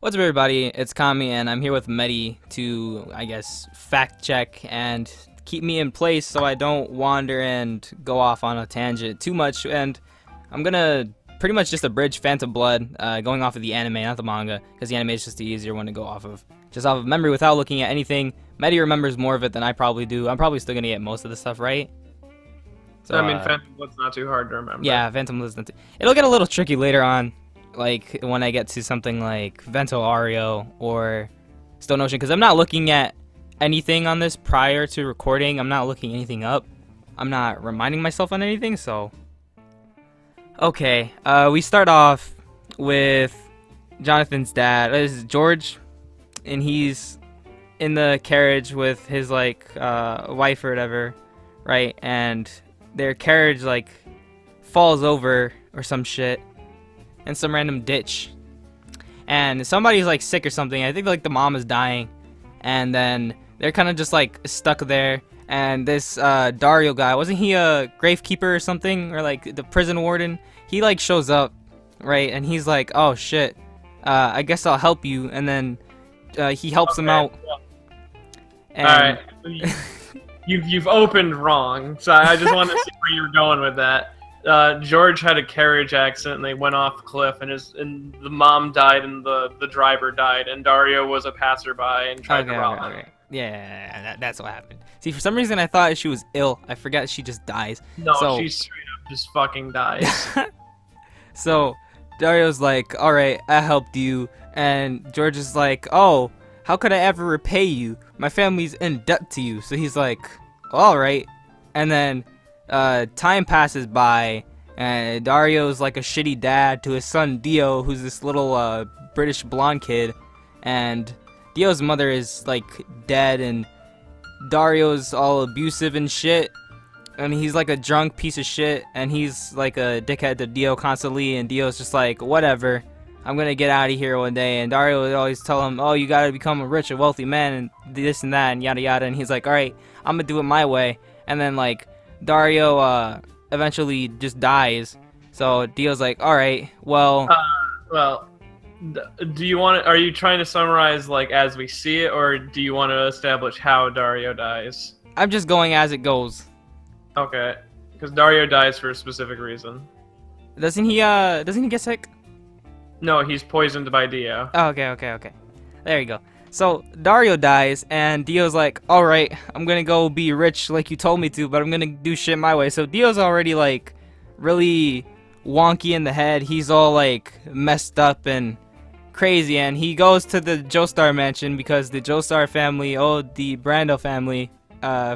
What's up, everybody? It's Kami, and I'm here with Meti to, I guess, fact check and keep me in place so I don't wander and go off on a tangent too much. And I'm gonna pretty much just abridge Phantom Blood, going off of the anime, not the manga, because the anime is just the easier one to go off of. Just off of memory without looking at anything. Meti remembers more of it than I probably do. I'm probably still gonna get most of the stuff right. So, I mean, Phantom Blood's not too hard to remember. Yeah, Phantom Blood's not too... It'll get a little tricky later on. Like when I get to something like Vento Ario or Stone Ocean, because I'm not looking at anything on this prior to recording. I'm not looking anything up. I'm not reminding myself on anything. So, okay, we start off with Jonathan's dad. This is George, and he's in the carriage with his wife or whatever, right? And their carriage like falls over or some shit in some random ditch, and somebody's like sick or something. I think like the mom is dying, and then they're kind of just like stuck there. And this Dario guy, wasn't he a gravekeeper or something, or like the prison warden? He like shows up, right? And he's like, oh shit, I guess I'll help you. And then he helps him out. And Alright, you've opened wrong, so I just wanted to see where you were going with that. George had a carriage accident and they went off the cliff, and the mom died and the driver died, and Dario was a passerby and tried to rob him. Yeah, that's what happened. See, for some reason I thought she was ill. I forgot she just dies. No, so, she straight up just fucking dies. So Dario's like, alright, I helped you, and George is like, oh, how could I ever repay you? My family's in debt to you. So he's like, alright. And then time passes by, and Dario's like a shitty dad to his son Dio, who's this little British blonde kid, and Dio's mother is like dead, and Dario's all abusive and shit, and he's like a drunk piece of shit, and he's like a dickhead to Dio constantly, and Dio's just like, whatever, I'm gonna get out of here one day. And Dario would always tell him, oh, you gotta become a rich, a wealthy man, and this and that, and yada yada, and he's like, alright, I'm gonna do it my way. And then like Dario eventually just dies. So Dio's like, alright, well... do you want to... Are you trying to summarize, like, as we see it, or do you want to establish how Dario dies? I'm just going as it goes. Okay. Because Dario dies for a specific reason. Doesn't he get sick? No, he's poisoned by Dio. Oh, okay. There you go. So Dario dies, and Dio's like, alright, I'm gonna go be rich like you told me to, but I'm gonna do shit my way. So Dio's already like really wonky in the head. He's all like messed up and crazy, and he goes to the Joestar mansion because the Joestar family owed the Brando family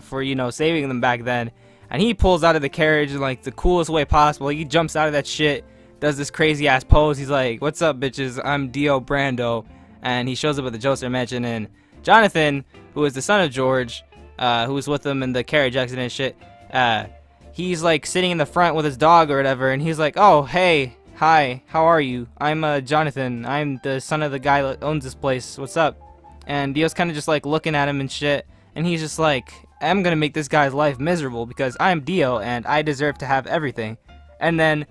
for, you know, saving them back then. And he pulls out of the carriage in like the coolest way possible. He jumps out of that shit, does this crazy ass pose. He's like, what's up, bitches? I'm Dio Brando. And he shows up at the Joestar mansion, and Jonathan, who is the son of George, who was with him in the carriage accident and shit, he's like sitting in the front with his dog or whatever, and he's like, oh, hey, hi, how are you? I'm Jonathan. I'm the son of the guy that owns this place. What's up? And Dio's kind of just like looking at him and shit, and he's just like, I'm gonna make this guy's life miserable because I'm Dio and I deserve to have everything. And then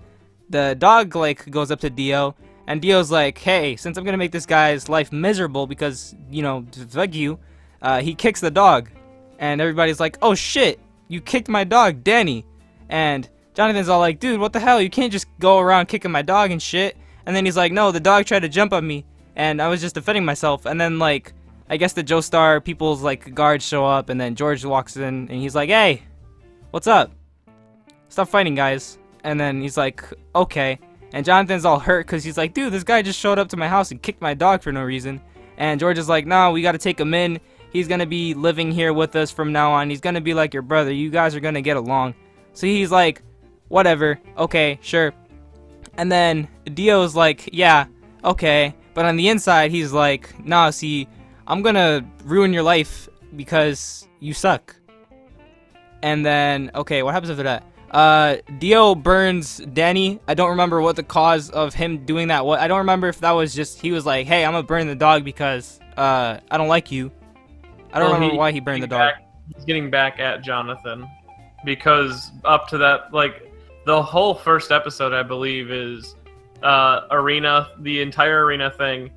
the dog like goes up to Dio, and Dio's like, hey, since I'm gonna make this guy's life miserable because, you know, fuck you, he kicks the dog. And everybody's like, oh shit, you kicked my dog, Danny. And Jonathan's all like, dude, what the hell? You can't just go around kicking my dog and shit. And then he's like, no, the dog tried to jump on me, and I was just defending myself. And then, like, I guess the Joestar people's, like, guards show up, and then George walks in, and he's like, hey, what's up? Stop fighting, guys. And then he's like, okay. And Jonathan's all hurt because he's like, dude, this guy just showed up to my house and kicked my dog for no reason. And George is like, no, we got to take him in. He's going to be living here with us from now on. He's going to be like your brother. You guys are going to get along. So he's like, whatever. Okay, sure. And then Dio's like, yeah, okay. But on the inside, he's like, nah, see, I'm going to ruin your life because you suck. And then, okay, what happens after that? Dio burns Danny. I don't remember what the cause of him doing that was. I don't remember if that was just, he was like, hey, I'm gonna burn the dog because, I don't like you. I don't remember why he burned the dog. He's getting back at Jonathan. Because up to that, like, the whole first episode, I believe, is, Erina, the entire Erina thing,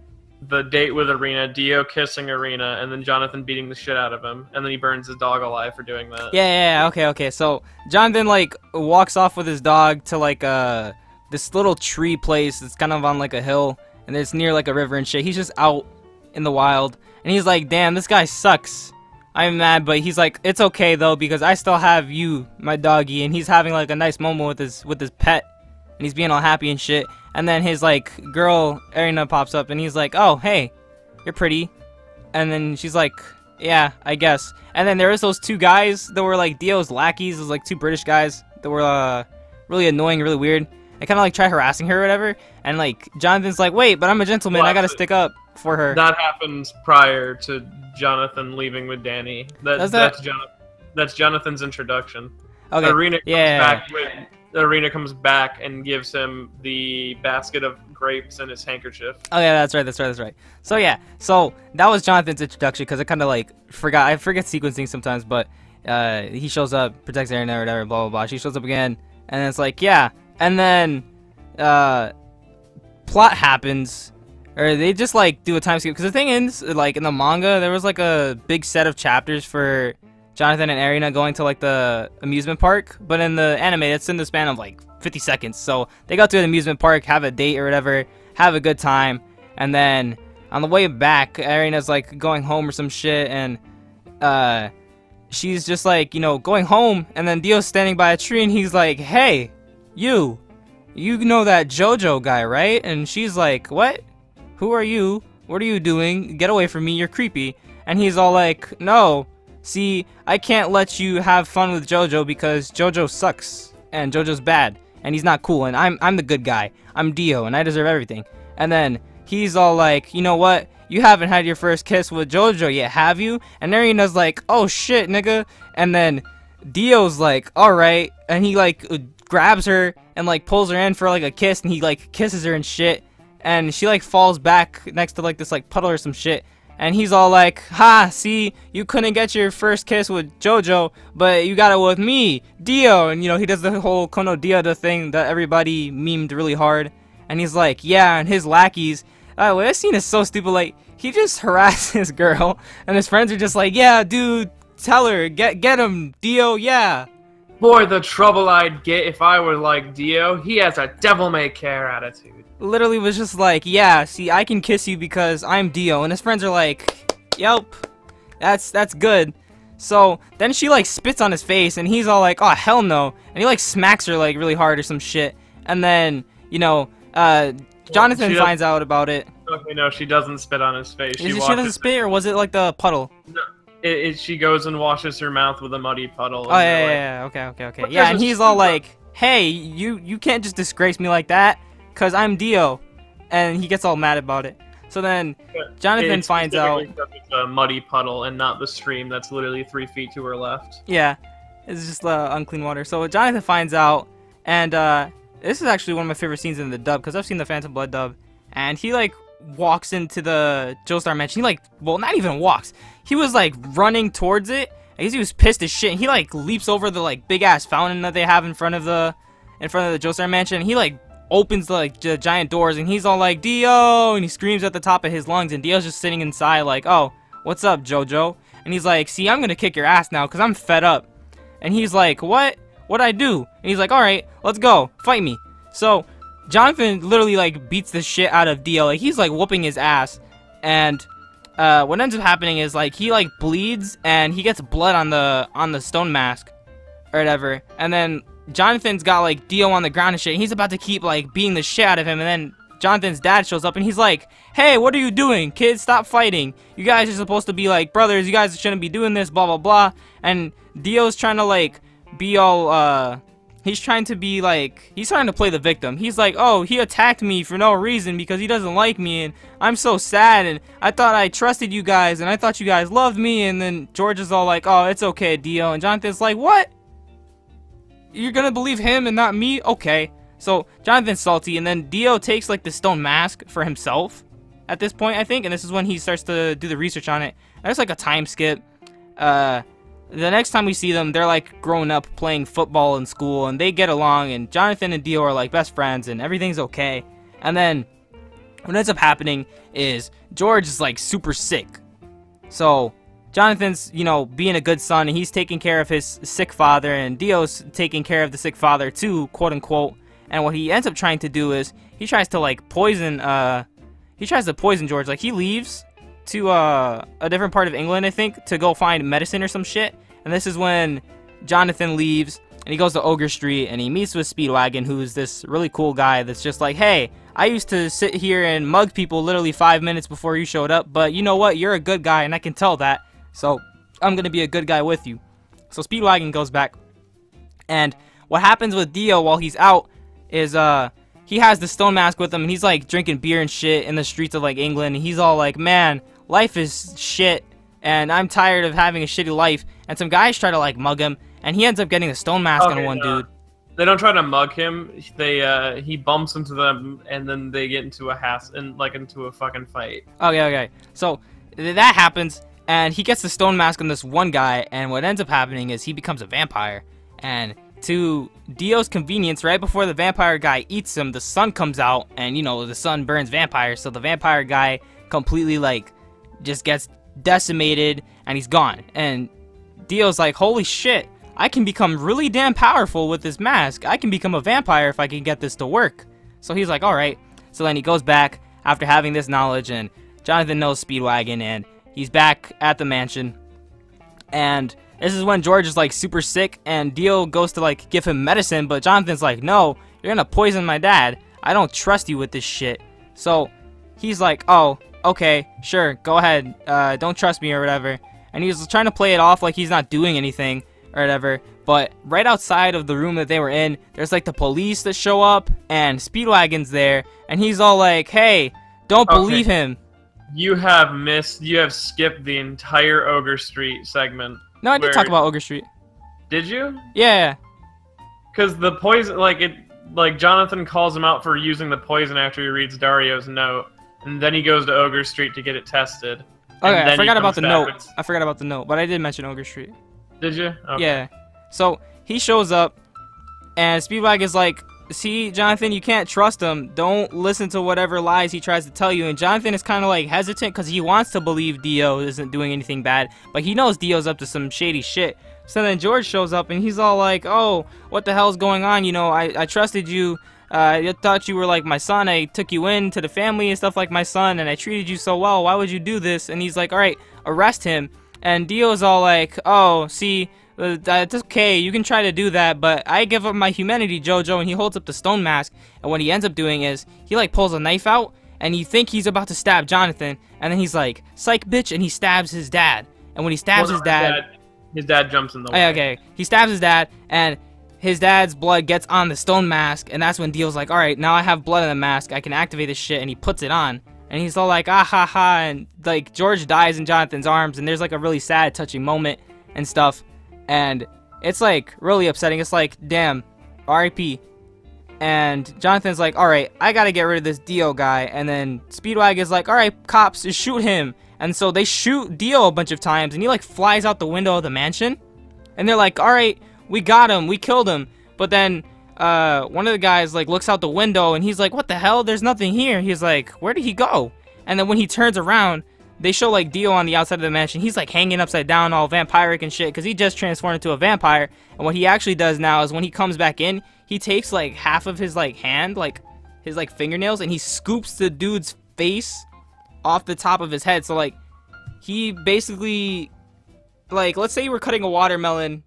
the date with Erina, Dio kissing Erina, and then Jonathan beating the shit out of him, and then he burns his dog alive for doing that. Yeah, okay. So Jonathan like walks off with his dog to like this little tree place that's kind of on like a hill, and it's near like a river and shit. He's just out in the wild, and he's like, damn, this guy sucks. I'm mad, but he's like, it's okay though, because I still have you, my doggy, and he's having like a nice moment with his pet, and he's being all happy and shit. And then his like girl Erina pops up, and he's like, oh hey, you're pretty. And then she's like, yeah, I guess. And then there was those two guys that were like Dio's lackeys, those like two British guys that were really annoying, really weird. They kind of like try harassing her or whatever, and like Jonathan's like, wait, but I'm a gentleman, I gotta stick up for her. That happens prior to Jonathan leaving with Danny. That's Jonathan's introduction. Okay. Erina comes back and gives him the basket of grapes and his handkerchief. Oh yeah, that's right. So yeah, so that was Jonathan's introduction, because I kind of like I forget sequencing sometimes, but he shows up, protects Erina or whatever, blah blah blah. She shows up again, and it's like, yeah, and then plot happens. Or they just like do a time skip, because the thing is, like in the manga, there was like a big set of chapters for Jonathan and Erina going to like the amusement park, but in the anime, it's in the span of like 50 seconds. So they go to an amusement park, have a date or whatever, have a good time, and then on the way back, Erina's like going home or some shit, and she's just like, you know, going home, and then Dio's standing by a tree, and he's like, hey, you know that JoJo guy, right? And she's like, what? Who are you? What are you doing? Get away from me, you're creepy. And he's all like, no, see, I can't let you have fun with JoJo because JoJo sucks, and JoJo's bad, and he's not cool, and I'm the good guy. I'm Dio, and I deserve everything. And then he's all like, you know what? You haven't had your first kiss with JoJo yet, have you? And Erina's like, oh shit, nigga. And then Dio's like, alright, and he like grabs her and like pulls her in for like a kiss, and he like kisses her and shit. And she like falls back next to like this like puddle or some shit, and he's all like, ha, see, you couldn't get your first kiss with JoJo, but you got it with me, Dio. And you know, he does the whole Kono Dio thing that everybody memed really hard, and he's like, yeah, and his lackeys, well, this scene is so stupid, like he just harassed his girl, and his friends are just like, yeah, dude, tell her, get him, Dio, yeah. Boy, the trouble I'd get if I were like Dio. He has a devil-may-care attitude. Literally was just like, yeah, see, I can kiss you because I'm Dio. And his friends are like, yep, that's good. So then she like spits on his face, and he's all like, oh, hell no. And he like smacks her like really hard or some shit. And then, you know, Jonathan finds out about it. Okay, no, she doesn't spit on his face. She doesn't spit, or was it like the puddle? No. She goes and washes her mouth with a muddy puddle. Oh yeah, okay. Yeah, and he's all like, hey, you can't just disgrace me like that, cause I'm Dio, and he gets all mad about it. So then Jonathan finds out it's a muddy puddle and not the stream that's literally 3 feet to her left. Yeah, it's just unclean water. So Jonathan finds out, and this is actually one of my favorite scenes in the dub, because I've seen the Phantom Blood dub, and he like walks into the Joestar mansion. He like, well, not even walks. He was like running towards it. I guess he was pissed as shit. And he like leaps over the like big ass fountain that they have in front of the Joestar mansion. And he like opens the giant doors, and he's all like, Dio, and he screams at the top of his lungs. And Dio's just sitting inside like, oh, what's up, JoJo? And he's like, see, I'm gonna kick your ass now because I'm fed up. And he's like, what'd I do? And he's like, all right, let's go, fight me. So Jonathan literally like beats the shit out of Dio. Like he's like whooping his ass, and what ends up happening is like he like bleeds, and he gets blood on the stone mask or whatever. And then Jonathan's got like Dio on the ground and shit. And he's about to keep like beating the shit out of him, and then Jonathan's dad shows up, and he's like, hey, what are you doing, kids? Stop fighting. You guys are supposed to be like brothers. You guys shouldn't be doing this, blah blah blah. And Dio's trying to like be all he's trying to play the victim. He's like, oh, he attacked me for no reason because he doesn't like me, and I'm so sad, and I thought I trusted you guys, and I thought you guys loved me. And then George is all like, oh, it's okay, Dio. And Jonathan's like, what? You're gonna believe him and not me? Okay. So Jonathan's salty, and then Dio takes like the stone mask for himself at this point, I think, and this is when he starts to do the research on it. There's like a time skip. The next time we see them, they're like grown up playing football in school, and they get along, and Jonathan and Dio are like best friends, and everything's okay. And then what ends up happening is George is like super sick. So Jonathan's, you know, being a good son, and he's taking care of his sick father, and Dio's taking care of the sick father too, quote unquote. And what he ends up trying to do is he tries to like poison George. Like he leaves to a different part of England, I think, to go find medicine or some shit. And this is when Jonathan leaves and he goes to Ogre Street and he meets with Speedwagon, who's this really cool guy that's just like, hey, I used to sit here and mug people literally 5 minutes before you showed up, but you know what? You're a good guy and I can tell that. So I'm going to be a good guy with you. So Speedwagon goes back. And what happens with Dio while he's out is he has the stone mask with him, and he's like drinking beer and shit in the streets of like England, and he's all like, man, life is shit and I'm tired of having a shitty life. And some guys try to like mug him, and he ends up getting a stone mask on one dude. They don't try to mug him. He bumps into them, and then they get into into a fucking fight. Okay. So that happens, and he gets the stone mask on this one guy, and what ends up happening is he becomes a vampire. And to Dio's convenience, right before the vampire guy eats him, the sun comes out, and you know the sun burns vampires, so the vampire guy completely like just gets decimated and he's gone. And Dio's like, holy shit, I can become really damn powerful with this mask. I can become a vampire if I can get this to work. So he's like, alright. So then he goes back after having this knowledge, and Jonathan knows Speedwagon, and he's back at the mansion. And this is when George is like super sick, and Dio goes to like give him medicine, but Jonathan's like, no, you're gonna poison my dad. I don't trust you with this shit. So he's like, oh, okay, sure, go ahead. Don't trust me or whatever. And he's trying to play it off like he's not doing anything or whatever. But right outside of the room that they were in, there's like the police that show up, and Speedwagon's there, and he's all like, hey, don't believe him. You have skipped the entire Ogre Street segment. No, I did talk about Ogre Street. Did you? Yeah. Because the poison, like Jonathan calls him out for using the poison after he reads Dario's note, and then he goes to Ogre Street to get it tested. Okay, I forgot about the note. I forgot about the note, but I did mention Ogre Street. Did you? Okay. Yeah. So he shows up, and Speedwagon's like, see, Jonathan, you can't trust him. Don't listen to whatever lies he tries to tell you. And Jonathan is kind of like hesitant because he wants to believe Dio isn't doing anything bad, but he knows Dio's up to some shady shit. So then George shows up, and he's all like, oh, what the hell's going on? You know, I trusted you. I thought you were like my son. I took you into the family and stuff like my son, and I treated you so well. Why would you do this? And he's like, all right, arrest him. And Dio's all like, oh, see, that's okay, you can try to do that, but I give up my humanity, JoJo. And he holds up the stone mask, and what he ends up doing is he like pulls a knife out, and you think he's about to stab Jonathan, and then he's like, psych bitch, and he stabs his dad. And when he stabs his dad jumps in the way. Okay, he stabs his dad, and his dad's blood gets on the stone mask, and that's when Dio's like, alright, now I have blood in the mask, I can activate this shit, and he puts it on. And he's all like, ah ha ha, and like George dies in Jonathan's arms, and there's like a really sad, touching moment and stuff. And it's like really upsetting. It's like, damn, R.I.P. And Jonathan's like, alright, I gotta get rid of this Dio guy. And then Speedwagon's like, alright, cops, just shoot him. And so they shoot Dio a bunch of times, and he like flies out the window of the mansion. And they're like, alright, we got him, we killed him. But then one of the guys like looks out the window, and he's like, what the hell, there's nothing here. He's like, where did he go? And then when he turns around, they show like Dio on the outside of the mansion. He's like hanging upside down, all vampiric and shit, because he just transformed into a vampire. And what he actually does now is when he comes back in, he takes like half of his like hand, like his like fingernails, and he scoops the dude's face off the top of his head. So like he basically, like, let's say you were cutting a watermelon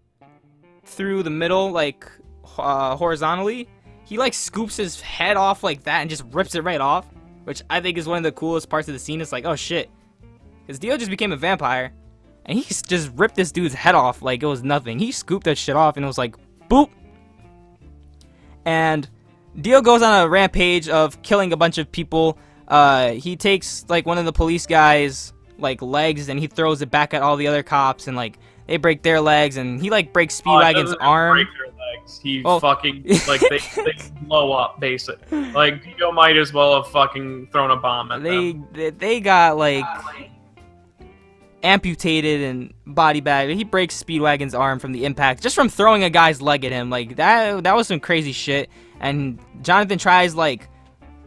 through the middle, like horizontally, he like scoops his head off like that and just rips it right off, which I think is one of the coolest parts of the scene. It's like, oh shit, because Dio just became a vampire, and he just ripped this dude's head off like it was nothing. He scooped that shit off, and it was like, boop. And Dio goes on a rampage of killing a bunch of people. He takes like one of the police guys' like legs, and he throws it back at all the other cops, and like they break their legs, and he like breaks Speedwagon's arm. Break their legs. He fucking like they blow up basically. Like Dio might as well have fucking thrown a bomb at them. They got like amputated and body bagged. He breaks Speedwagon's arm from the impact, just from throwing a guy's leg at him. Like that was some crazy shit. And Jonathan tries like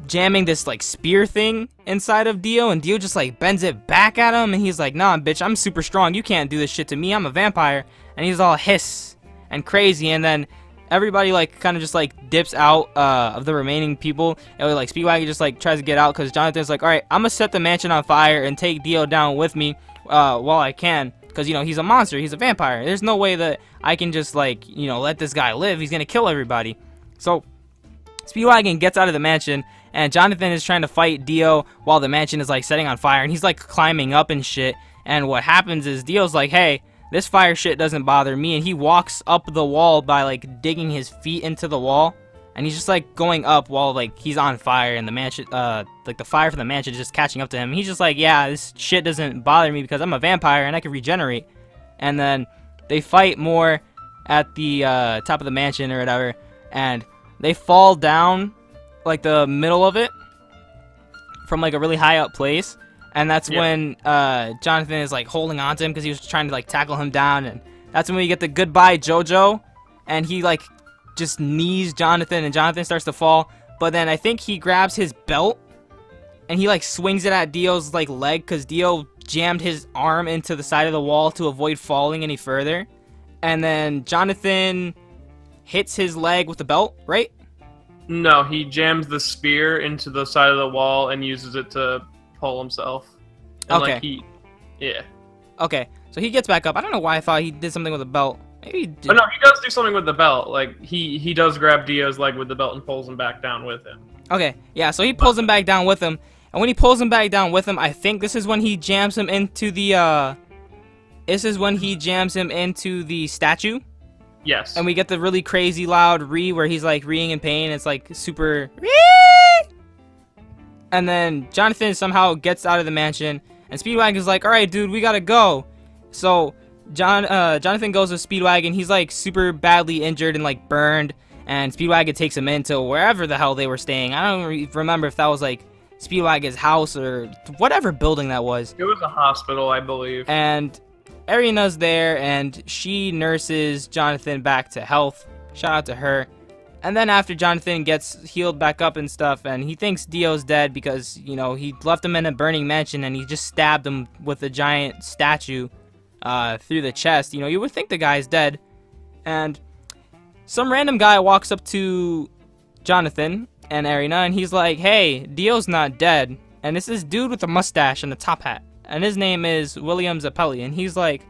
jamming this like spear thing inside of Dio, and Dio just like bends it back at him, and he's like, nah bitch, I'm super strong, you can't do this shit to me, I'm a vampire. And he's all hiss and crazy, and then everybody like kind of just like dips out of the remaining people, and like Speedwagon just like tries to get out because Jonathan's like, alright, I'm gonna set the mansion on fire and take Dio down with me while I can, because you know he's a monster, he's a vampire, there's no way that I can just like, you know, let this guy live, he's gonna kill everybody. So Speedwagon gets out of the mansion, and Jonathan is trying to fight Dio while the mansion is like setting on fire, and he's like climbing up and shit. And what happens is Dio's like, hey, this fire shit doesn't bother me, and he walks up the wall by like digging his feet into the wall, and he's just like going up while like he's on fire, and the mansion like the fire from the mansion is just catching up to him. He's just like, yeah, this shit doesn't bother me because I'm a vampire and I can regenerate. And then they fight more at the top of the mansion or whatever, and they fall down like the middle of it from like a really high up place, and that's when Jonathan is like holding on to him because he was trying to like tackle him down, and that's when we get the goodbye JoJo, and he like just knees Jonathan, and Jonathan starts to fall, but then I think he grabs his belt and he like swings it at Dio's like leg because Dio jammed his arm into the side of the wall to avoid falling any further, and then Jonathan hits his leg with the belt, right? No, he jams the spear into the side of the wall and uses it to pull himself. And, okay. Like, yeah. Okay, so he gets back up. I don't know why I thought he did something with a belt. Maybe he did. Oh, no, he does do something with the belt. Like, he does grab Dio's leg with the belt and pulls him back down with him. Okay, yeah, so he pulls him back down with him. And when he pulls him back down with him, I think this is when he jams him into the, statue. Yes. And we get the really crazy loud re where he's like reeing in pain. It's like super re. And then Jonathan somehow gets out of the mansion, and Speedwagon's like, alright dude, we gotta go. So Jonathan goes with Speedwagon. He's like super badly injured and like burned, and Speedwagon takes him into wherever the hell they were staying. I don't remember if that was like Speedwagon's house or whatever building that was. It was a hospital, I believe. And Erina's there, and she nurses Jonathan back to health. Shout out to her. And then after Jonathan gets healed back up and stuff, and he thinks Dio's dead because, you know, he left him in a burning mansion and he just stabbed him with a giant statue through the chest. You know, you would think the guy's dead. And some random guy walks up to Jonathan and Erina, and he's like, hey, Dio's not dead. And it's this dude with a mustache and a top hat, and his name is William Zeppeli, and he's like,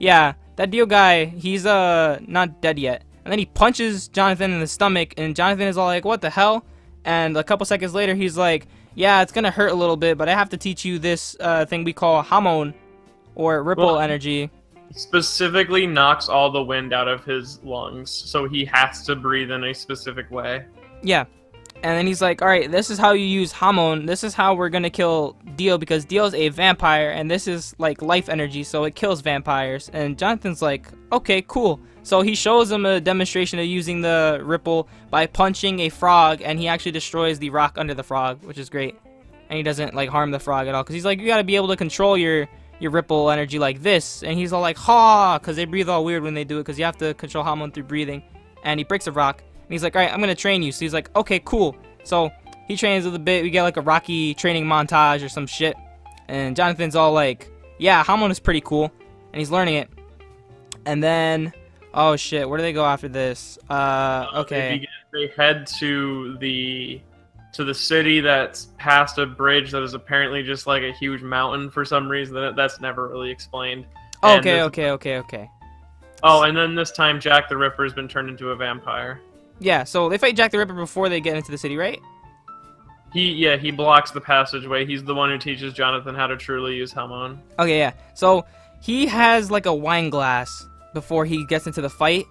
yeah, that Dio guy, he's not dead yet. And then he punches Jonathan in the stomach, and Jonathan is all like, what the hell? And a couple seconds later, he's like, yeah, it's gonna hurt a little bit, but I have to teach you this thing we call Hamon, or ripple energy. Specifically knocks all the wind out of his lungs, so he has to breathe in a specific way. Yeah. And then he's like, alright, this is how you use Hamon. This is how we're gonna kill Dio, because Dio's a vampire, and this is like life energy, so it kills vampires. And Jonathan's like, okay, cool. So he shows him a demonstration of using the ripple by punching a frog, and he actually destroys the rock under the frog, which is great. And he doesn't like harm the frog at all, because he's like, you gotta be able to control your ripple energy like this. And he's all like, ha, because they breathe all weird when they do it, because you have to control Hamon through breathing. And he breaks a rock. And he's like, alright, I'm going to train you. So he's like, okay, cool. So he trains with a bit. We get like a Rocky training montage or some shit. And Jonathan's all like, yeah, Hamon is pretty cool. And he's learning it. And then, oh shit, where do they go after this? Okay. They head to the city that's past a bridge that is apparently just like a huge mountain for some reason. That's never really explained. Okay. Oh, and then this time Jack the Ripper has been turned into a vampire. Yeah, so they fight Jack the Ripper before they get into the city, right? He blocks the passageway. He's the one who teaches Jonathan how to truly use Hamon. Okay, yeah. So he has like a wine glass before he gets into the fight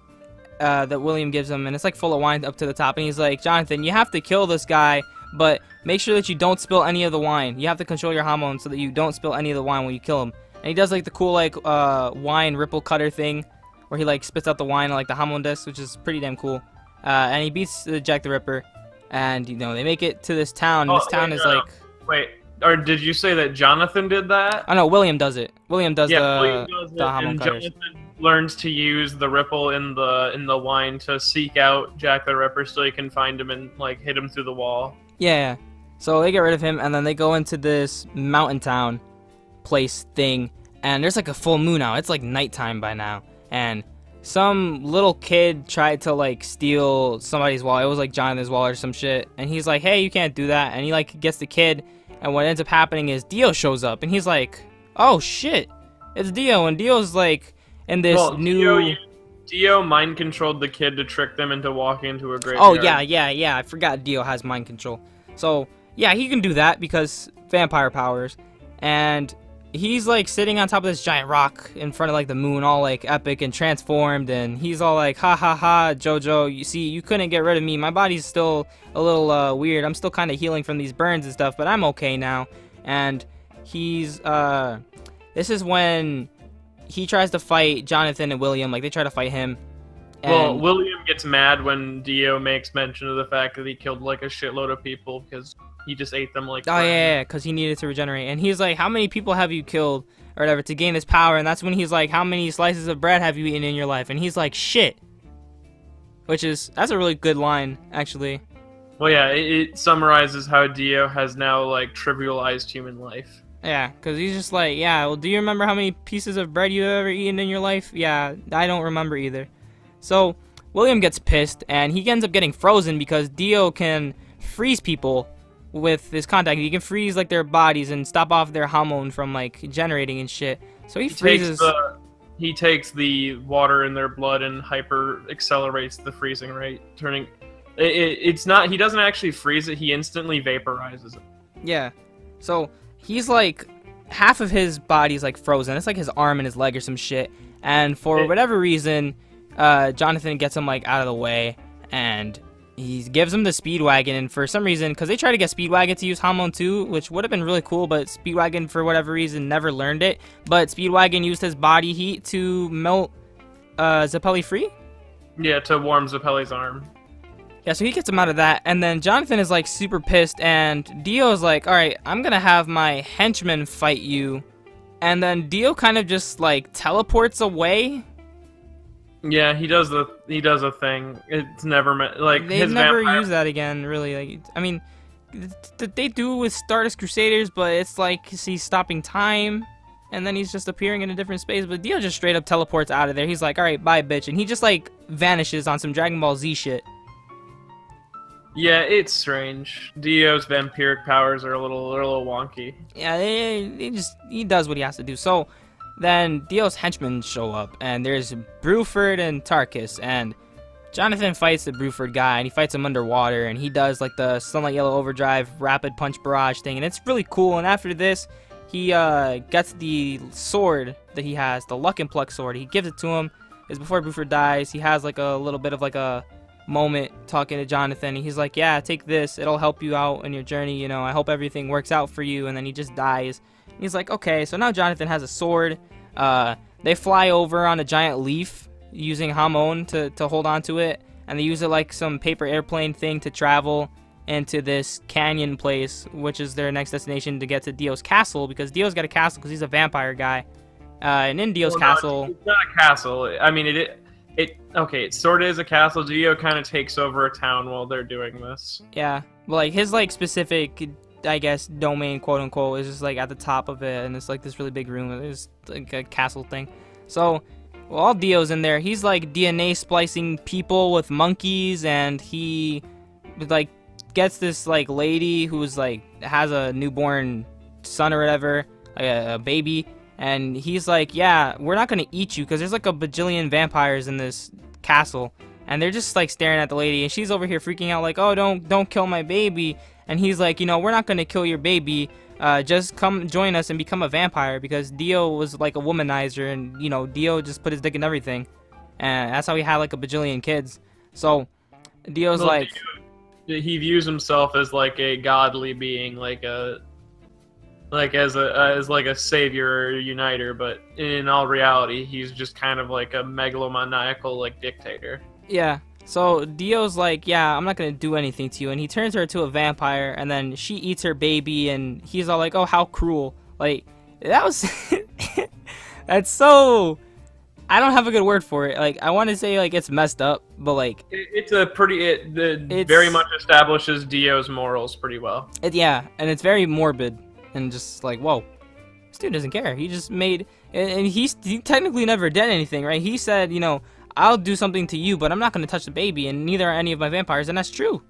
that William gives him, and it's like full of wine up to the top. And he's like, Jonathan, you have to kill this guy, but make sure that you don't spill any of the wine. You have to control your Hamon so that you don't spill any of the wine when you kill him. And he does like the cool like wine ripple cutter thing, where he like spits out the wine on like the Hamon disc, which is pretty damn cool. And he beats Jack the Ripper, and you know they make it to this town. And this town is like. Wait, or did you say that Jonathan did that? Oh no, William does it. William does William the does Hamon cutters. Jonathan learns to use the ripple in the wine to seek out Jack the Ripper so he can find him and like hit him through the wall. Yeah. So they get rid of him, and then they go into this mountain town place thing, and there's like a full moon out. It's like nighttime by now, and some little kid tried to like steal somebody's wallet. It was like Jonathan's wallet or some shit, and he's like, hey, you can't do that. And he like gets the kid, and what ends up happening is Dio shows up, and he's like, oh shit, it's Dio. And Dio's like in this Dio mind controlled the kid to trick them into walking into a graveyard. Oh yeah, I forgot Dio has mind control. So yeah, he can do that because vampire powers. And he's like sitting on top of this giant rock in front of like the moon, all like epic and transformed, and he's all like, ha ha ha, JoJo, you see, you couldn't get rid of me. My body's still a little weird. I'm still kind of healing from these burns and stuff, but I'm okay now. And he's this is when he tries to fight Jonathan and William. Like, they try to fight him. And well, William gets mad when Dio makes mention of the fact that he killed like a shitload of people because he just ate them like. Oh yeah, because he needed to regenerate. And he's like, how many people have you killed or whatever to gain this power? And that's when he's like, how many slices of bread have you eaten in your life? And he's like, shit. That's a really good line, actually. Well, yeah, it summarizes how Dio has now like trivialized human life. Yeah, because he's just like, yeah, well, do you remember how many pieces of bread you've ever eaten in your life? Yeah, I don't remember either. So William gets pissed, and he ends up getting frozen because Dio can freeze people with his contact. He can freeze like their bodies and stop off their Hamon from like generating and shit. So he freezes. He takes the water in their blood and hyper accelerates the freezing rate, turning. It's not. He doesn't actually freeze it. He instantly vaporizes it. Yeah. So he's like, half of his body's like frozen. It's like his arm and his leg or some shit. And for whatever reason, Jonathan gets him like out of the way, and he gives him the Speedwagon. And for some reason, because they try to get Speedwagon to use Hamon too, which would have been really cool, but Speedwagon for whatever reason never learned it. But Speedwagon used his body heat to melt Zeppeli free. Yeah, to warm Zeppeli's arm. Yeah, so he gets him out of that, and then Jonathan is like super pissed, and Dio's like, alright, I'm gonna have my henchmen fight you. And then Dio kind of just like teleports away. Yeah, he does a thing. It's never meant like they've never used that again, really. Like, I mean, they do with Stardust Crusaders, but it's like he's stopping time, and then he's just appearing in a different space. But Dio just straight up teleports out of there. He's like, alright, bye, bitch, and he just like vanishes on some Dragon Ball Z shit. Yeah, it's strange. Dio's vampiric powers are a little wonky. Yeah, he does what he has to do. So then Dio's henchmen show up, and there's Bruford and Tarkus, and Jonathan fights the Bruford guy, and he fights him underwater, and he does like the Sunlight Yellow Overdrive Rapid Punch Barrage thing, and it's really cool. And after this, he gets the sword that he has, the Luck and Pluck sword. He gives it to him. It's before Bruford dies. He has like a little bit of like a moment talking to Jonathan, and he's like, yeah, take this, it'll help you out in your journey, you know, I hope everything works out for you. And then he just dies. And he's like, okay, so now Jonathan has a sword. They fly over on a giant leaf using Hamon to hold on to it, and they use it like some paper airplane thing to travel into this canyon place, which is their next destination to get to Dio's castle, because Dio's got a castle because he's a vampire guy. And in Dio's castle, it's not a castle. I mean, it sort of is a castle. Dio kind of takes over a town while they're doing this. Yeah, well, like his like specific, I guess, domain, quote unquote, is just like at the top of it, and it's like this really big room. It's like a castle thing. So, while Dio's in there, he's like DNA splicing people with monkeys, and he like gets this like lady who's like has a newborn son or whatever, like a baby. And he's like, yeah, we're not going to eat you because there's like a bajillion vampires in this castle. And they're just like staring at the lady. And she's over here freaking out like, oh, don't kill my baby. And he's like, you know, we're not going to kill your baby. Just come join us and become a vampire. Because Dio was like a womanizer. And, you know, Dio just put his dick in everything. And that's how he had like a bajillion kids. So Dio's like... He views himself as like a godly being, as a savior or a uniter, but in all reality, he's just kind of like a megalomaniacal like dictator. Yeah. So Dio's like, yeah, I'm not gonna do anything to you, and he turns her into a vampire, and then she eats her baby, and he's all like, oh, how cruel. Like, that was that's so I don't have a good word for it. Like, I want to say like it's messed up, but like it's a pretty. It very much establishes Dio's morals pretty well. Yeah, and it's very morbid and just like, whoa, this dude doesn't care. He just made, and he technically never did anything, right? He said, you know, I'll do something to you, but I'm not gonna touch the baby, and neither are any of my vampires, and that's true.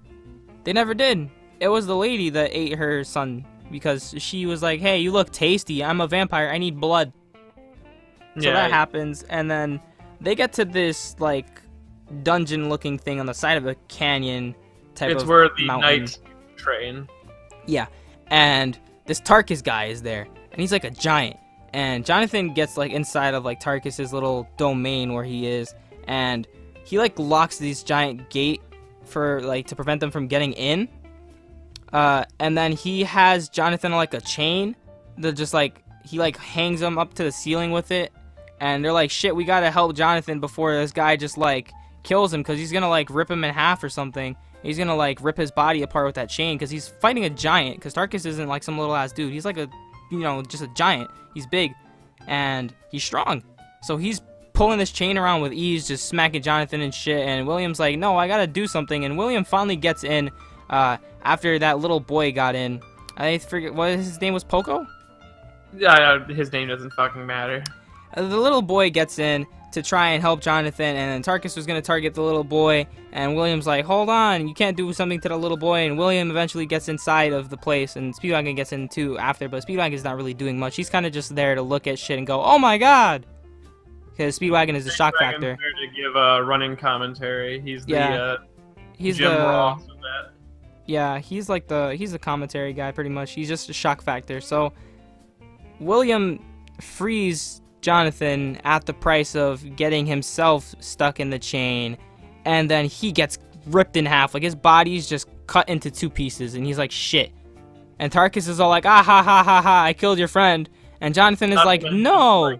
They never did. It was the lady that ate her son because she was like, hey, you look tasty. I'm a vampire. I need blood. So that happens, and then they get to this like dungeon-looking thing on the side of a canyon type of mountain. It's where the knights train. Yeah, and this Tarkus guy is there, and he's like a giant. And Jonathan gets like inside of like Tarkus's little domain where he is, and he like locks this giant gate for like to prevent them from getting in. And then he has Jonathan on like a chain that just like he like hangs him up to the ceiling with it. And they're like, shit, we gotta help Jonathan before this guy just, like, kills him. Because he's gonna, like, rip him in half or something. He's gonna, like, rip his body apart with that chain. Because he's fighting a giant. Because Tarkus isn't, like, some little-ass dude. He's, like, a, you know, just a giant. He's big. And he's strong. So he's pulling this chain around with ease, just smacking Jonathan and shit. And William's like, no, I gotta do something. And William finally gets in after that little boy got in. I forget, what his name was, Poco? Yeah, his name doesn't fucking matter. The little boy gets in to try and help Jonathan, and then Tarkus was going to target the little boy, and William's like, hold on, you can't do something to the little boy, and William eventually gets inside of the place, and Speedwagon gets in too after, but Speedwagon's not really doing much. He's kind of just there to look at shit and go, oh my god! Because Speedwagon is the shock factor. There to give a running commentary. He's the he's Jim the Ross of that. Yeah, he's like he's the commentary guy pretty much. He's just a shock factor. So William frees Jonathan at the price of getting himself stuck in the chain, and then he gets ripped in half. Like, his body's just cut into two pieces, and he's like, shit. And Tarkus is all like, ah ha ha ha ha, I killed your friend. And Jonathan is like, no.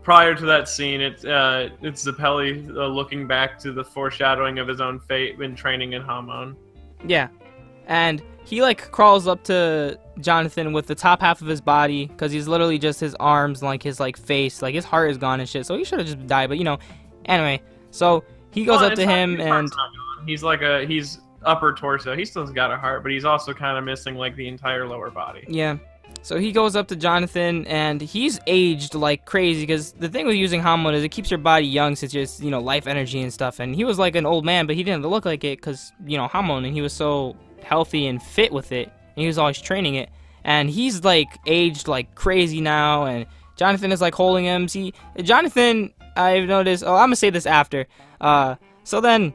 Prior to that scene, it's Zeppeli looking back to the foreshadowing of his own fate when training in Hamon. Yeah, and he like crawls up to Jonathan with the top half of his body, because he's literally just his arms and like his like face, like his heart is gone and shit, so he should have just died, but you know, anyway, so he goes up to him, and he's like he's upper torso, he still's got a heart, but he's also kind of missing like the entire lower body. Yeah, so he goes up to Jonathan, and he's aged like crazy, because the thing with using Hamon is it keeps your body young, since it's, you know, life energy and stuff, and he was like an old man, but he didn't look like it, because, you know, Hamon, and he was so healthy and fit with it, and he was always training it, and he's like aged like crazy now, and Jonathan is like holding him. See, Jonathan, I've noticed, oh, I'm gonna say this after, so then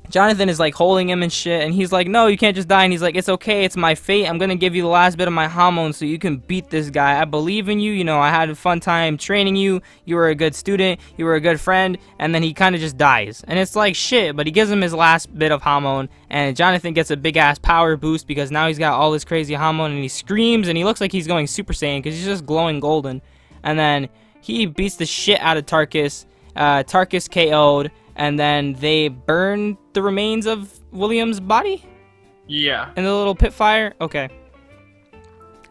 Jonathan is like holding him and shit, and he's like, no, you can't just die, and he's like, it's okay, it's my fate, I'm gonna give you the last bit of my Hamon so you can beat this guy, I believe in you, you know, I had a fun time training you, you were a good student, you were a good friend, and then he kind of just dies, and it's like, shit, but he gives him his last bit of Hamon, and Jonathan gets a big ass power boost, because now he's got all this crazy Hamon, and he screams, and he looks like he's going Super Saiyan, because he's just glowing golden, and then he beats the shit out of Tarkus, Tarkus KO'd, and then they burn the remains of William's body? Yeah. In the little pit fire? Okay.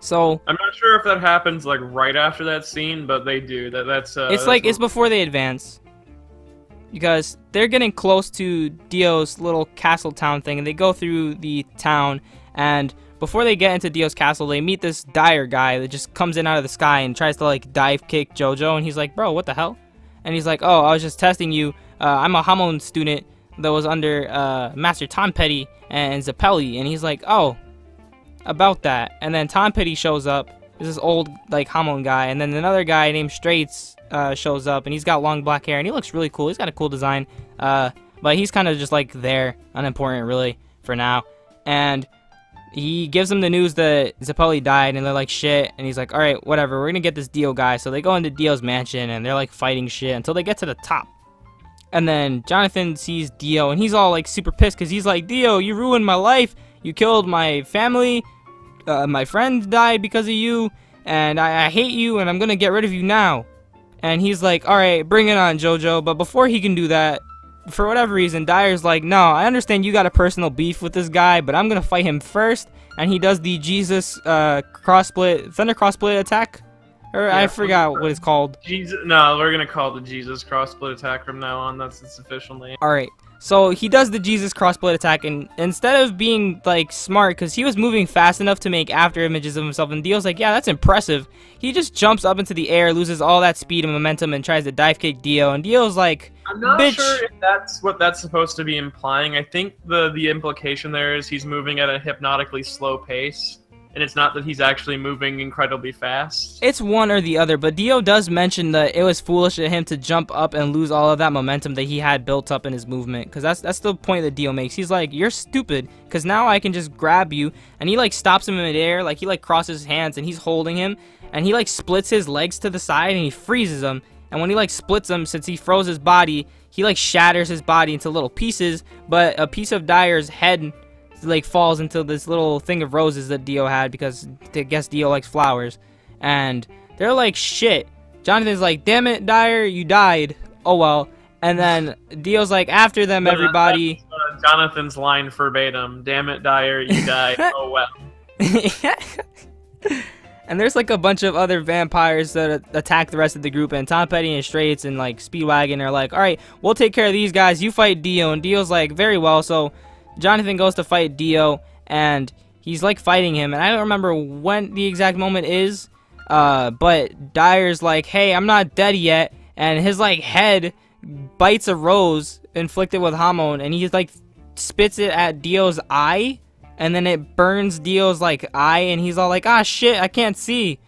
So I'm not sure if that happens like right after that scene, but they do. That's it's like it's before they advance. Because they're getting close to Dio's little castle town thing, and they go through the town, and before they get into Dio's castle, they meet this Dyer guy that just comes in out of the sky and tries to like dive kick JoJo, and he's like, bro, what the hell? And he's like, oh, I was just testing you. I'm a Hamon student that was under Master Tom Petty and Zeppeli, and he's like, oh, about that. And then Tom Petty shows up. This is old like Hamon guy, and then another guy named Straits shows up, and he's got long black hair, and he looks really cool. He's got a cool design, but he's kind of just like there, unimportant really for now. And he gives them the news that Zeppeli died, and they're like, shit, and he's like, alright, whatever, we're gonna get this Dio guy. So they go into Dio's mansion, and they're like fighting shit until they get to the top. And then Jonathan sees Dio, and he's all like super pissed, because he's like, Dio, you ruined my life, you killed my family, my friend died because of you, and I hate you, and I'm gonna get rid of you now. And he's like, alright, bring it on, JoJo. But before he can do that, for whatever reason, Dyer's like, no, I understand you got a personal beef with this guy, but I'm gonna fight him first. And he does the Jesus thunder cross split attack, Or I forgot what it's called. Jesus, no, we're gonna call it the Jesus cross split attack from now on. That's its official name. All right. So he does the Jesus cross split attack, and instead of being like smart, because he was moving fast enough to make after images of himself, and Dio's like, yeah, that's impressive. He just jumps up into the air, loses all that speed and momentum, and tries to dive kick Dio. And Dio's like, I'm not bitch. sure if that's what that's supposed to be implying. I think the implication there is he's moving at a hypnotically slow pace. And it's not that he's actually moving incredibly fast. It's one or the other, but Dio does mention that it was foolish of him to jump up and lose all of that momentum that he had built up in his movement. Because that's the point that Dio makes. He's like, you're stupid, because now I can just grab you. And he like stops him in midair, like he like crosses his hands and he's holding him. And he like splits his legs to the side and he freezes him. And when he like splits him, since he froze his body, he like shatters his body into little pieces. But a piece of Dyer's head like falls into this little thing of roses that Dio had, because I guess Dio likes flowers. And they're like, shit. Jonathan's like, damn it, Dyer, you died. Oh well. And then Dio's like, after them, everybody. That's, Jonathan's line verbatim. Damn it, Dyer, you died. Oh well. And there's like a bunch of other vampires that attack the rest of the group, and Tom Petty and Straits and like Speedwagon are like, alright, we'll take care of these guys, you fight Dio. And Dio's like, very well. So Jonathan goes to fight Dio, and he's like fighting him, and I don't remember when the exact moment is, but Dyer's like, hey, I'm not dead yet, and his like head bites a rose inflicted with Hamon, and he like spits it at Dio's eye, and then it burns Dio's like eye, and he's all like, ah shit, I can't see.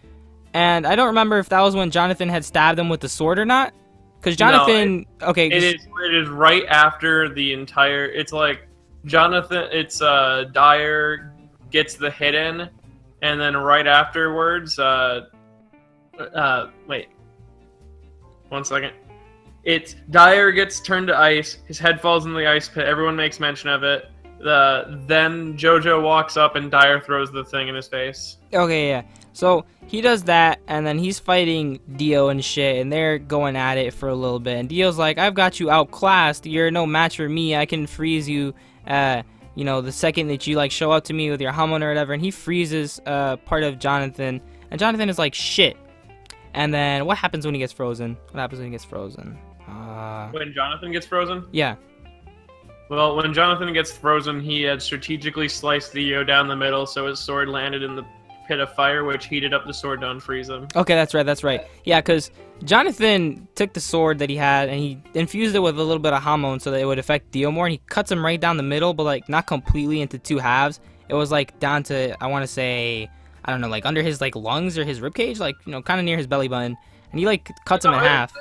And I don't remember if that was when Jonathan had stabbed him with the sword or not, because Jonathan, no, okay, it is right after the entire, it's like Jonathan, it's Dyer gets the hit in, and then right afterwards, wait, 1 second. It's Dyer gets turned to ice, his head falls in the ice pit, everyone makes mention of it. Then JoJo walks up and Dyer throws the thing in his face. Okay, yeah. So he does that, and then he's fighting Dio and shit, and they're going at it for a little bit. And Dio's like, I've got you outclassed. You're no match for me. I can freeze you, you know, the second that you like show up to me with your Hamon or whatever. And he freezes part of Jonathan, and Jonathan is like, shit. And then what happens when he gets frozen? What happens when he gets frozen? When Jonathan gets frozen? Yeah. Well, when Jonathan gets frozen, he had strategically sliced Dio down the middle, so his sword landed in the pit of fire, which heated up the sword to unfreeze him. Okay, that's right. Yeah, because Jonathan took the sword that he had, and he infused it with a little bit of Hamon so that it would affect Dio more, and he cuts him right down the middle, but like not completely into two halves. It was like down to, I want to say, I don't know, like under his like lungs or his ribcage, like, you know, kind of near his belly button. And he like cuts him in half.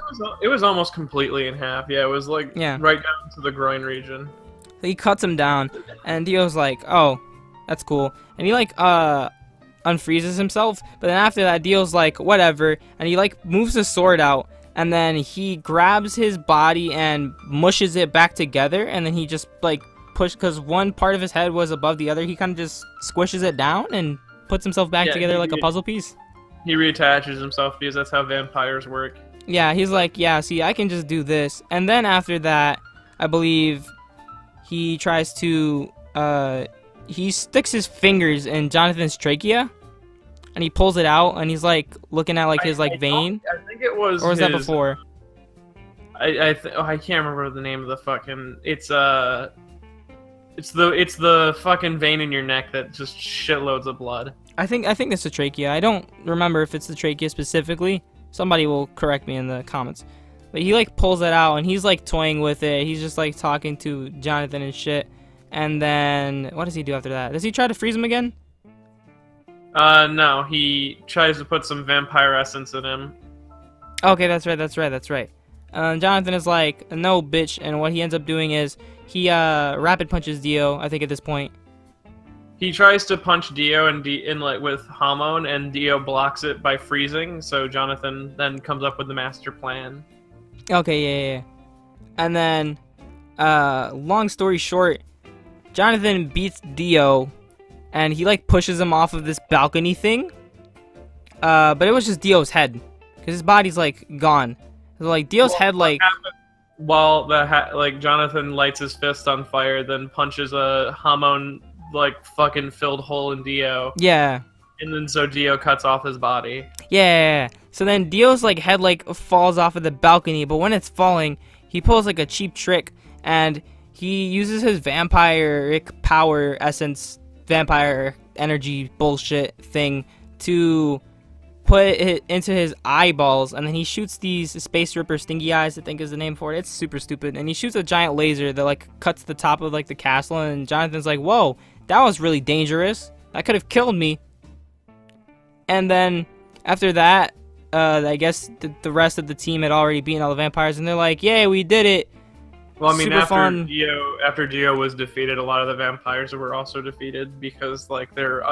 It was almost completely in half. Yeah, it was like right down to the groin region. So he cuts him down, and Dio's like, oh, that's cool. And he like unfreezes himself. But then after that, Dio's like, whatever. And he like moves his sword out, and then he grabs his body and mushes it back together. And then he just like because one part of his head was above the other, he kind of just squishes it down and puts himself back together like a puzzle piece. He reattaches himself because that's how vampires work. Yeah, he's like, yeah, see, I can just do this. And then after that, I believe he tries to, he sticks his fingers in Jonathan's trachea, and he pulls it out, and he's like looking at like his like vein. I think it was. Or was that before? I can't remember the name of the fucking. It's the fucking vein in your neck that just shitloads of blood. I think it's the trachea. I don't remember if it's the trachea specifically. Somebody will correct me in the comments. But he like pulls it out, and he's like toying with it. He's just like talking to Jonathan and shit. And then what does he do after that? Does he try to freeze him again? No. He tries to put some vampire essence in him. Okay, that's right. Jonathan is like, no, bitch. And what he ends up doing is he rapid punches Dio, I think, at this point. He tries to punch Dio in like with Hamon, and Dio blocks it by freezing. So Jonathan then comes up with the master plan. Okay, yeah. And then, long story short, Jonathan beats Dio, and he like pushes him off of this balcony thing. But it was just Dio's head, because his body's like gone. So, like Dio's head, like while like Jonathan lights his fist on fire, then punches a Hamon like fucking filled hole in Dio. Yeah. And then so Dio cuts off his body. Yeah. So then Dio's like head like falls off of the balcony, but when it's falling, he pulls like a cheap trick, and he uses his vampiric power essence, vampire energy bullshit thing to put it into his eyeballs, and then he shoots these space ripper stingy eyes, I think is the name for it. It's super stupid. And he shoots a giant laser that like cuts the top of like the castle, and Jonathan's like, whoa, that was really dangerous. That could have killed me. And then after that, I guess the rest of the team had already beaten all the vampires, and they're like, yay, we did it. Well, I mean, Super fun. after Dio was defeated, a lot of the vampires were also defeated because like they're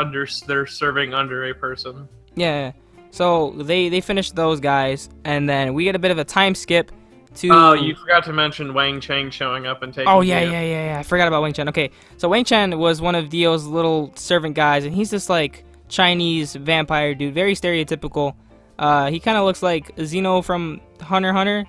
serving under a person. Yeah. So they finished those guys, and then we get a bit of a time skip to. Oh, you forgot to mention Wang Chang showing up and taking. Oh yeah, Dio. yeah. I forgot about Wang Chen. Okay, so Wang Chen was one of Dio's little servant guys, and he's this like Chinese vampire dude, very stereotypical. He kind of looks like Zeno from Hunter x Hunter.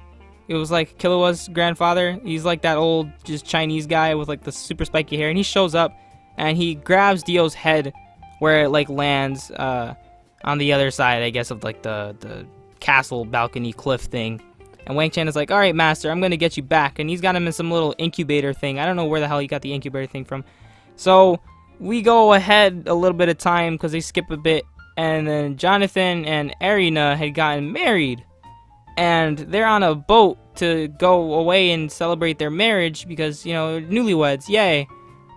It was like Killua's grandfather. He's like that old, just Chinese guy with like the super spiky hair, and he shows up, and he grabs Dio's head, where it like lands on the other side, I guess, of like the castle balcony cliff thing. And Wang Chen is like, all right, master, I'm gonna get you back. And he's got him in some little incubator thing. I don't know where the hell he got the incubator thing from. So we go ahead a little bit of time because they skip a bit, and then Jonathan and Erina had gotten married, and they're on a boat to go away and celebrate their marriage because, you know, newlyweds, yay.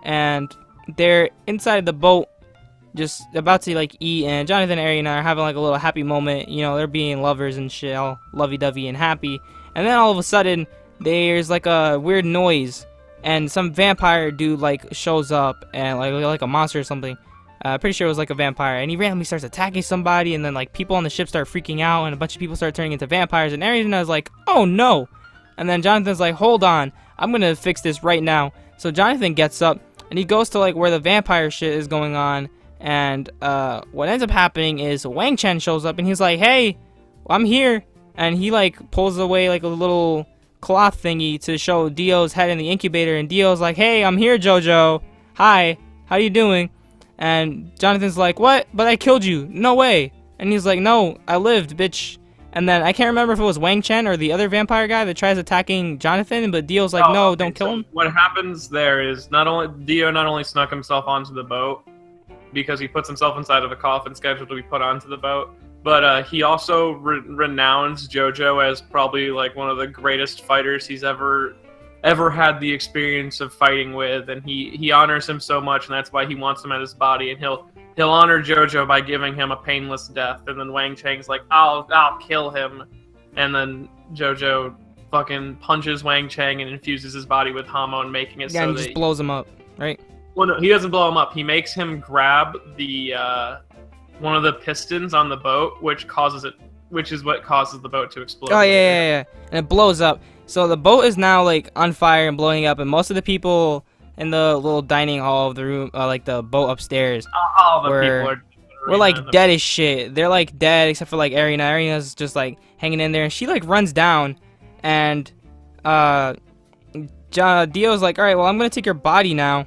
And they're inside the boat just about to like eat, and Jonathan and Erina are having like a little happy moment. You know, they're being lovers and shit, all lovey-dovey and happy. And then all of a sudden there's like a weird noise, and some vampire dude like shows up, and like a monster or something. Pretty sure it was like a vampire, and he randomly starts attacking somebody, and then like people on the ship start freaking out, and a bunch of people start turning into vampires, and Erina's like, oh no. And then Jonathan's like, hold on, I'm gonna fix this right now. So Jonathan gets up and he goes to like where the vampire shit is going on. And what ends up happening is Wang Chen shows up, and he's like, hey, I'm here. And he like pulls away like a little cloth thingy to show Dio's head in the incubator, and Dio's like, hey, I'm here, JoJo. Hi, how you doing? And Jonathan's like, what? But I killed you. No way. And he's like, no, I lived, bitch. And then I can't remember if it was Wang Chen or the other vampire guy that tries attacking Jonathan, but Dio's like, no, don't kill him. What happens there is Dio not only snuck himself onto the boat because he puts himself inside of a coffin scheduled to be put onto the boat, but he also renounces JoJo as probably like one of the greatest fighters he's ever had the experience of fighting with, and he honors him so much, and that's why he wants him at his body, and he'll honor JoJo by giving him a painless death. And then Wang Chang's like, I'll kill him, and then JoJo fucking punches Wang Chang and infuses his body with Hamon, making it so that he just blows him up, right? Well, no, he doesn't blow him up. He makes him grab the one of the pistons on the boat, which is what causes the boat to explode. Oh yeah, and it blows up. So the boat is now like on fire and blowing up, and most of the people in the little dining hall of the room, like the boat upstairs, all the people we're like dead as shit. They're like dead except for like Erina. Erina's just like hanging in there, and she like runs down, and Dio's like, all right, well, I'm gonna take your body now.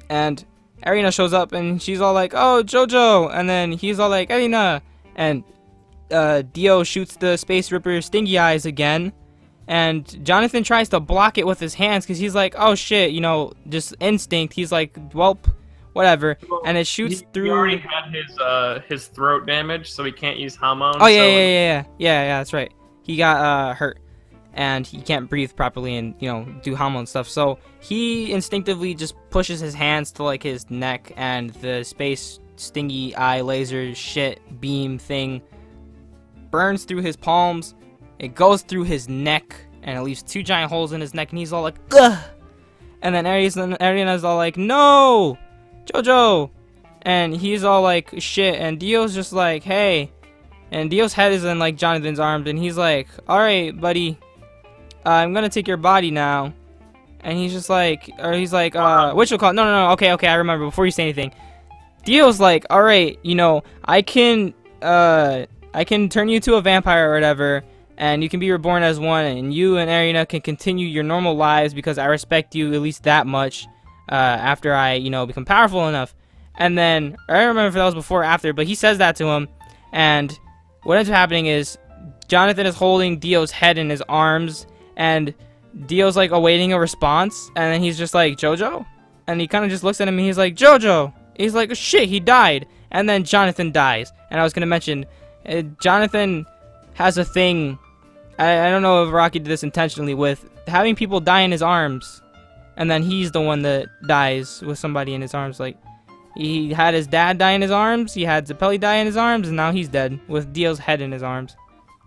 And Erina shows up, and she's all like, oh, JoJo. And then he's all like, Erina. And Dio shoots the Space Ripper Stingy Eyes again. And Jonathan tries to block it with his hands because he's like, oh, shit, you know, just instinct. He's like, welp, whatever. Well, and it shoots through. He already had his throat damage, so he can't use Hamon. Oh, yeah, that's right. He got hurt. And he can't breathe properly and, you know, do Hamon stuff. So he instinctively just pushes his hands to like his neck, and the space stingy eye laser shit beam thing burns through his palms. It goes through his neck, and it leaves 2 giant holes in his neck, and he's all like, ugh. And then Erina's all like, no, JoJo. And he's all like, shit. And Dio's just like, hey. And Dio's head is in like Jonathan's arms, and he's like, all right, buddy. I'm gonna take your body now. And he's just like, what you call it? No, okay, I remember, before you say anything. Dio's like, alright, you know, I can turn you to a vampire or whatever, and you can be reborn as one, and you and Erina can continue your normal lives because I respect you at least that much, after I, you know, become powerful enough. And then, I don't remember if that was before or after, but he says that to him, and what ends up happening is Jonathan is holding Dio's head in his arms, and Dio's like awaiting a response, and then he's just like, JoJo? And he kind of just looks at him and he's like, JoJo! He's like, oh, shit, he died. And then Jonathan dies. And I was going to mention, Jonathan has a thing, I don't know if Rocky did this intentionally, with having people die in his arms, and then he's the one that dies with somebody in his arms. Like, he had his dad die in his arms, he had Zeppeli die in his arms, and now he's dead with Dio's head in his arms.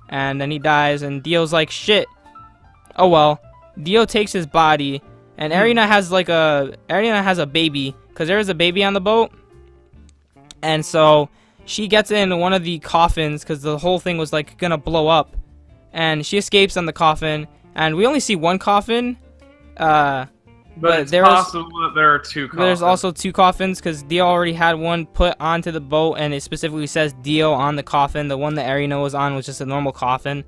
And then he dies, and Dio's like, shit. Oh well. Dio takes his body, and Erina has a baby, because there was a baby on the boat. And so she gets in one of the coffins, because the whole thing was like gonna blow up. And she escapes on the coffin, and we only see one coffin. But it's possible that there are two coffins. There's also two coffins, because Dio already had one put onto the boat, and it specifically says Dio on the coffin. The one that Erina was on was just a normal coffin,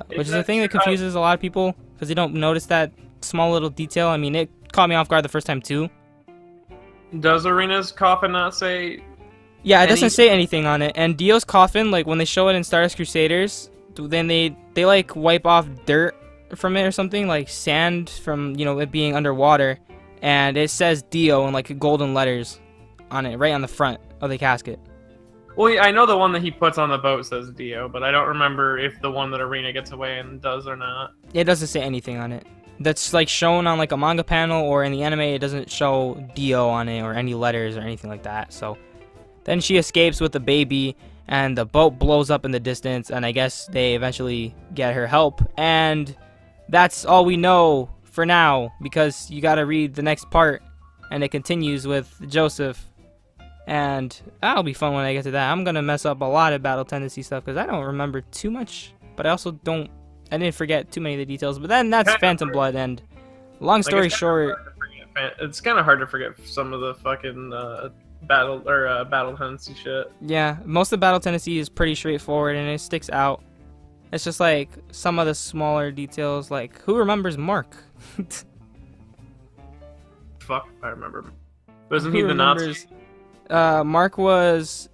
which is a thing that confuses a lot of people, because they don't notice that small little detail. I mean, it caught me off guard the first time too. Does Erina's coffin not say? Yeah, it doesn't say anything on it. And Dio's coffin, like when they show it in Stardust Crusaders, then they like wipe off dirt from it or something, like sand from, you know, it being underwater, and it says Dio in like golden letters on it, right on the front of the casket. Well, yeah, I know the one that he puts on the boat says Dio, but I don't remember if the one that Erina gets away and does or not. It doesn't say anything on it. That's like shown on like a manga panel, or in the anime it doesn't show Dio on it or any letters or anything like that. So then she escapes with the baby, and the boat blows up in the distance, and I guess they eventually get her help, and that's all we know for now, because you gotta read the next part, and it continues with Joseph, and that'll be fun when I get to that. I'm gonna mess up a lot of battle tendency stuff, because I don't remember too much, but I didn't forget too many of the details. But then that's Phantom Blood, and long story short, it's kind of hard to forget some of the fucking battle tendency shit. Yeah, most of the battle tendency is pretty straightforward, and it sticks out. It's just like some of the smaller details, like who remembers Mark? Fuck, I remember. Wasn't he the Nazi? Mark was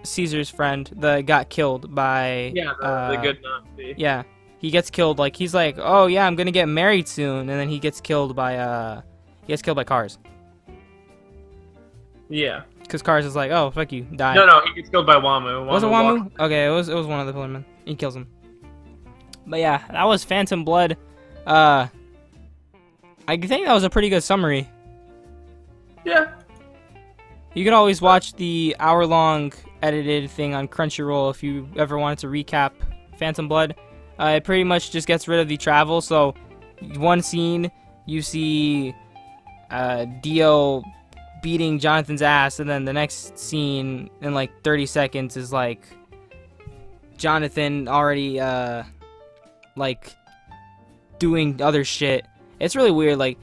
Caesar's friend that got killed by. Yeah, the good Nazi. Yeah, he gets killed. Like he's like, oh yeah, I'm gonna get married soon, and then he gets killed by Cars. Yeah. Because Cars is like, oh fuck you, die. No, he gets killed by Wamu. Was it Wamu? Okay, it was one of the Pillarmen. He kills him. But yeah, that was Phantom Blood. I think that was a pretty good summary. Yeah. You can always watch the hour-long edited thing on Crunchyroll if you ever wanted to recap Phantom Blood. It pretty much just gets rid of the travel. So one scene, you see Dio beating Jonathan's ass, and then the next scene in like 30 seconds is like Jonathan already like doing other shit. It's really weird. Like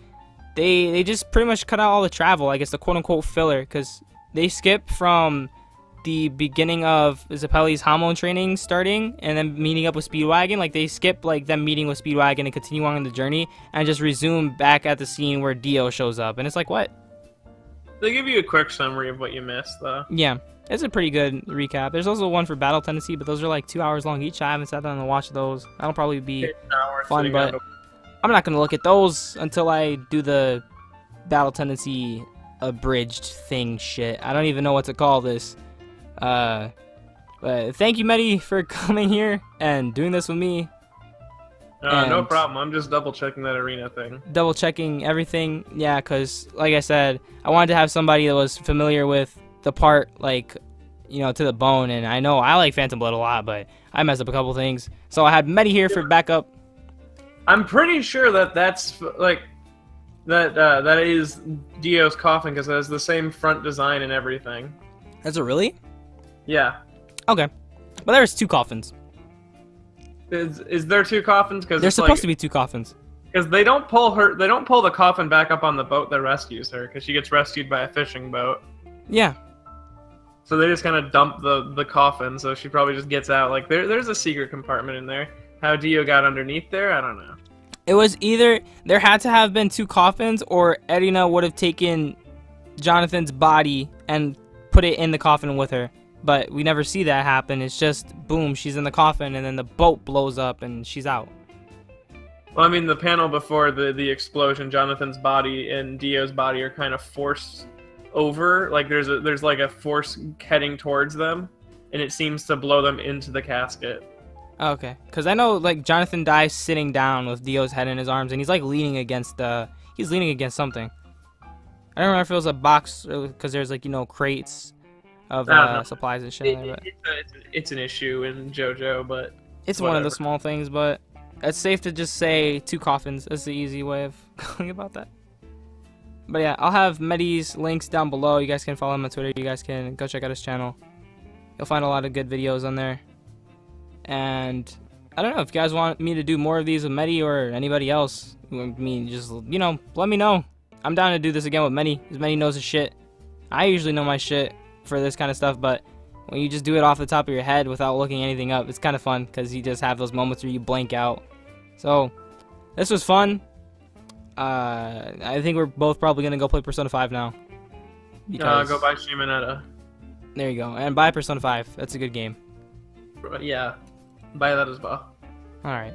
they just pretty much cut out all the travel, I guess the quote-unquote filler, because they skip from the beginning of Zeppeli's Hamon training starting and then meeting up with Speedwagon. Like they skip like them meeting with Speedwagon and continue on the journey, and just resume back at the scene where Dio shows up, and it's like, what? They give you a quick summary of what you missed, though. Yeah, it's a pretty good recap. There's also one for Battle Tendency, but those are like 2 hours long each. I haven't sat down and watched those. That'll probably be fun, but I'm not going to look at those until I do the Battle Tendency abridged thing shit. I don't even know what to call this. But thank you, Meti, for coming here and doing this with me. No problem. I'm just double-checking that Erina thing. Double-checking everything. Yeah, because, like I said, I wanted to have somebody that was familiar with the part, like, you know, to the bone. And I know I like Phantom Blood a lot, but I messed up a couple things. So I had Meti here for backup. I'm pretty sure that that's, like, that is Dio's coffin, because it has the same front design and everything. Is it really? Yeah. Okay. Well, there's two coffins. Is there two coffins? Because there's supposed to be two coffins. Because they don't pull the coffin back up on the boat that rescues her, because she gets rescued by a fishing boat. Yeah. So they just kind of dump the coffin, so she probably just gets out. Like there's a secret compartment in there. How Dio got underneath there, I don't know. It was either there had to have been two coffins, or Erina would have taken Jonathan's body and put it in the coffin with her, but we never see that happen. It's just boom, she's in the coffin, and then the boat blows up, and she's out. Well, I mean, the panel before the explosion, Jonathan's body and Dio's body are kind of forced over. Like there's like a force heading towards them, and it seems to blow them into the casket. Okay, because I know like Jonathan dies sitting down with Dio's head in his arms, and he's like leaning against something. I don't remember if it was a box, because there's like, you know, crates of supplies and shit. It's an issue in JoJo, but it's one of the small things. But it's safe to just say 2 coffins. That's the easy way of going about that. But yeah, I'll have Meti's links down below. You guys can follow him on Twitter. You guys can go check out his channel. You'll find a lot of good videos on there. And I don't know if you guys want me to do more of these with Meti or anybody else. I mean, just, you know, let me know. I'm down to do this again with Meti, because Meti knows his shit. I usually know my shit for this kind of stuff, but when you just do it off the top of your head without looking anything up, it's kind of fun, because you just have those moments where you blank out. So, this was fun. I think we're both probably going to go play Persona 5 now. Go buy Shimonetta. There you go. And buy Persona 5. That's a good game. Yeah, buy that as well. Alright.